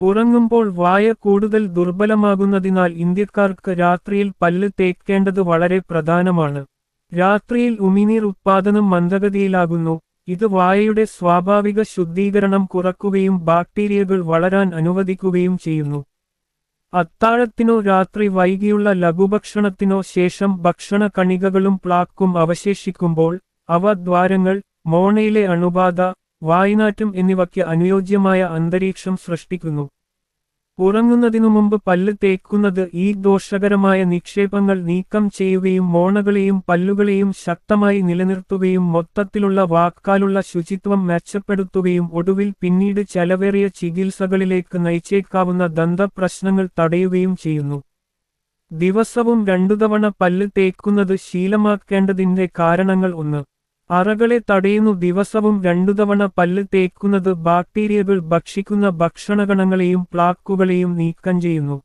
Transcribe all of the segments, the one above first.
ഉറങ്ങുമ്പോൾ വായ കൂടുതൽ ദുർബലമാകുന്നതിനാൽ ഇന്ത്യക്കാർക്ക് രാത്രിയിൽ പല്ല് തേക്കേണ്ടത് വളരെ പ്രധാനമാണ്. രാത്രിയിൽ ഉമിനീർ ഉത്പാദനം മന്ദഗതിയിലാകുന്നു. ഇത് വായയുടെ സ്വാഭാവിക ശുദ്ധീകരണം കുറക്കുകയും ബാക്ടീരിയകൾ വളരാൻ അനുവദിക്കുകയും ചെയ്യുന്നു. അത്താഴത്തിനോ രാത്രി വൈകിയുള്ള ലഘുഭക്ഷണത്തിനോ ശേഷം ഭക്ഷണ കണികകളും പ്ലാക്കും അവശേഷിക്കുമ്പോൾ അവ ദ്വാരങ്ങൾ, മോണയിലെ അണുബാധ, വായ്നാറ്റം എന്നിവയ്ക്ക് അനുയോജ്യമായ അന്തരീക്ഷം സൃഷ്ടിക്കുന്നു. ഉറങ്ങുന്നതിനു മുമ്പ് പല്ല് തേക്കുന്നത് ഈ ദോഷകരമായ നിക്ഷേപങ്ങൾ നീക്കം ചെയ്യുകയും മോണകളെയും പല്ലുകളെയും ശക്തമായി നിലനിർത്തുകയും മൊത്തത്തിലുള്ള വാക്കാലുള്ള ശുചിത്വം മെച്ചപ്പെടുത്തുകയും ഒടുവിൽ പിന്നീട് ചെലവേറിയ ചികിത്സകളിലേക്ക് നയിച്ചേക്കാവുന്ന ദന്തപ്രശ്നങ്ങൾ തടയുകയും ചെയ്യുന്നു. ദിവസവും 2 തവണ പല്ല് തേക്കുന്നത് ശീലമാക്കേണ്ടതിന്റെ കാരണങ്ങൾ 1. അറകളെ തടയുന്നു. ദിവസവും 2 തവണ പല്ല് തേക്കുന്നത് ബാക്ടീരിയകൾ ഭക്ഷിക്കുന്ന ഭക്ഷണകണങ്ങളെയും പ്ലാക്കുകളെയും നീക്കം ചെയ്യുന്നു.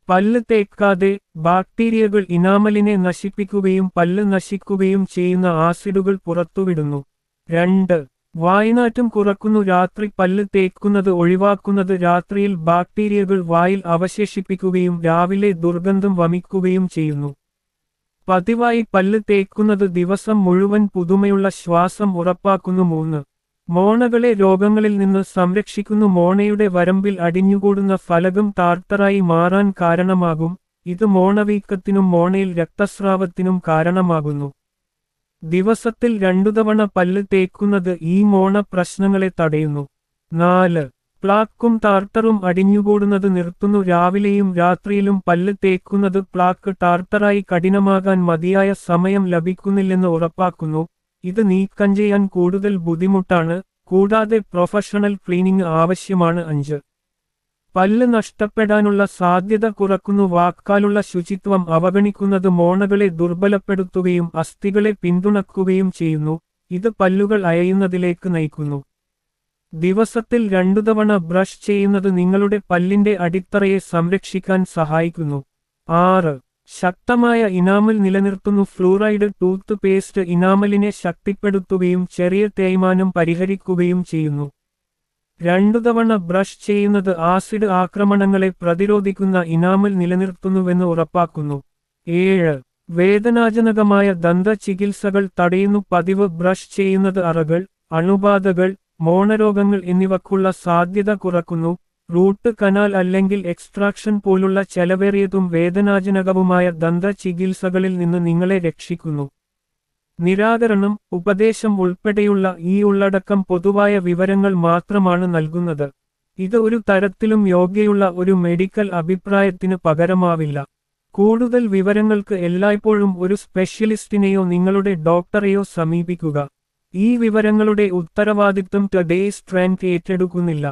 പല്ല് തേക്കാതെ ബാക്ടീരിയകൾ ഇനാമലിനെ നശിപ്പിക്കുകയും പല്ല് നശിക്കുകയും ചെയ്യുന്ന ആസിഡുകൾ പുറത്തുവിടുന്നു. 2. വായ്നാറ്റം കുറക്കുന്നു. രാത്രി പല്ല് തേക്കുന്നത് ഒഴിവാക്കുന്നത് രാത്രിയിൽ ബാക്ടീരിയകൾ വായിൽ അവശേഷിപ്പിക്കുകയും രാവിലെ ദുർഗന്ധം വമിക്കുകയും ചെയ്യുന്നു. പതിവായി പല്ല് തേക്കുന്നത് ദിവസം മുഴുവൻ പുതുമയുള്ള ശ്വാസം ഉറപ്പാക്കുന്നു. 3. മോണകളെ രോഗങ്ങളിൽ നിന്ന് സംരക്ഷിക്കുന്നു. മോണയുടെ വരമ്പിൽ അടിഞ്ഞുകൂടുന്ന ഫലകം ടാർട്ടറായി മാറാൻ കാരണമാകും. ഇത് മോണവീക്കത്തിനും മോണയിൽ രക്തസ്രാവത്തിനും കാരണമാകുന്നു. ദിവസത്തിൽ 2 തവണ പല്ല് തേക്കുന്നത് ഈ മോണ പ്രശ്നങ്ങളെ തടയുന്നു. 4. പ്ലാക്കും ടാർട്ടറും അടിഞ്ഞുകൂടുന്നത് നിർത്തുന്നു. രാവിലെയും രാത്രിയിലും പല്ല് തേക്കുന്നത് പ്ലാക്ക് ടാർട്ടറായി കഠിനമാകാൻ മതിയായ സമയം ലഭിക്കുന്നില്ലെന്ന് ഉറപ്പാക്കുന്നു. ഇത് നീക്കം ചെയ്യാൻ കൂടുതൽ ബുദ്ധിമുട്ടാണ്, കൂടാതെ പ്രൊഫഷണൽ ക്ലീനിംഗ് ആവശ്യമാണ്. 5. പല്ല് നഷ്ടപ്പെടാനുള്ള സാധ്യത കുറക്കുന്നു. വാക്കാലുള്ള ശുചിത്വം അവഗണിക്കുന്നത് മോണകളെ ദുർബലപ്പെടുത്തുകയും അസ്ഥികളെ പിന്തുണക്കുകയും ചെയ്യുന്നു. ഇത് പല്ലുകൾ അയയുന്നതിലേക്ക് നയിക്കുന്നു. ദിവസത്തിൽ 2 തവണ ബ്രഷ് ചെയ്യുന്നത് നിങ്ങളുടെ പല്ലിന്റെ അടിത്തറയെ സംരക്ഷിക്കാൻ സഹായിക്കുന്നു. 6. ശക്തമായ ഇനാമൽ നിലനിർത്തുന്നു. ഫ്ലൂറൈഡ് ടൂത്ത് പേസ്റ്റ് ഇനാമലിനെ ശക്തിപ്പെടുത്തുകയും ചെറിയ തേയ്മാനം പരിഹരിക്കുകയും ചെയ്യുന്നു. 2 തവണ ബ്രഷ് ചെയ്യുന്നത് ആസിഡ് ആക്രമണങ്ങളെ പ്രതിരോധിക്കുന്ന ഇനാമൽ നിലനിർത്തുന്നുവെന്ന് ഉറപ്പാക്കുന്നു. 7. വേദനാജനകമായ ദന്ത ചികിത്സകൾ തടയുന്നു. പതിവ് ബ്രഷ് ചെയ്യുന്നത് അറകൾ, അണുബാധകൾ, മോണരോഗങ്ങൾ എന്നിവക്കുള്ള സാധ്യത കുറക്കുന്നു. റൂട്ട് കനാൽ അല്ലെങ്കിൽ എക്സ്ട്രാക്ഷൻ പോലുള്ള ചെലവേറിയതും വേദനാജനകവുമായ ദന്ത ചികിത്സകളിൽ നിന്ന് നിങ്ങളെ രക്ഷിക്കുന്നു. നിരാകരണം, ഉപദേശം ഉൾപ്പെടെയുള്ള ഈ ഉള്ളടക്കം പൊതുവായ വിവരങ്ങൾ മാത്രമാണ് നൽകുന്നത്. ഇത് ഒരു തരത്തിലും യോഗ്യയുള്ള ഒരു മെഡിക്കൽ അഭിപ്രായത്തിന് പകരമാവില്ല. കൂടുതൽ വിവരങ്ങൾക്ക് എല്ലായ്പ്പോഴും ഒരു സ്പെഷ്യലിസ്റ്റിനെയോ നിങ്ങളുടെ ഡോക്ടറെയോ സമീപിക്കുക. ഈ വിവരങ്ങളുടെ ഉത്തരവാദിത്വം ടുഡേയ്സ് ട്രെൻഡ് ഏറ്റെടുക്കുന്നില്ല.